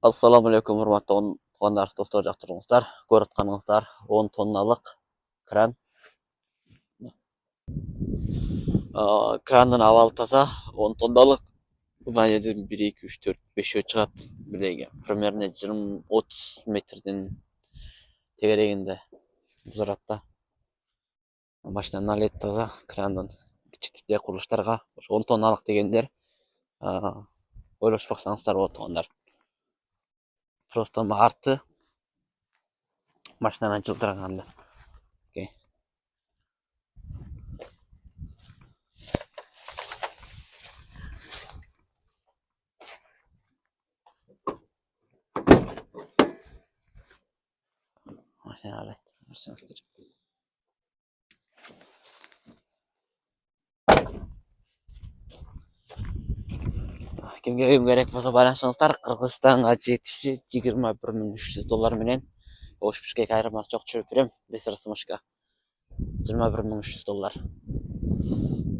Ассаламу алейкум, урматтуу туугандар, достор, жактырыңыздар. Көрүп атканыңыздар 10 тонналык кран. Крандын абалы таза, 10 тонналык. Мына жерден 1, 2, 3, 4, 5 чыгат. Биреги примерно 20-30 метрдин тегерегинде турат да. Машина налет таза, крандын кичиктей курулуштарга 10 тонналык дегендер ойлошпосоңуздар болот туугандар. Просто арты машинаны жылдырганда. Машина алет. Кимге үйүм керек болсо байланышыңыздар. Кыргызстанга жетиши $21.300 менен. Ош Бишкек айырмасы жок, түшүрүп берем. Без РСМшка $21.300.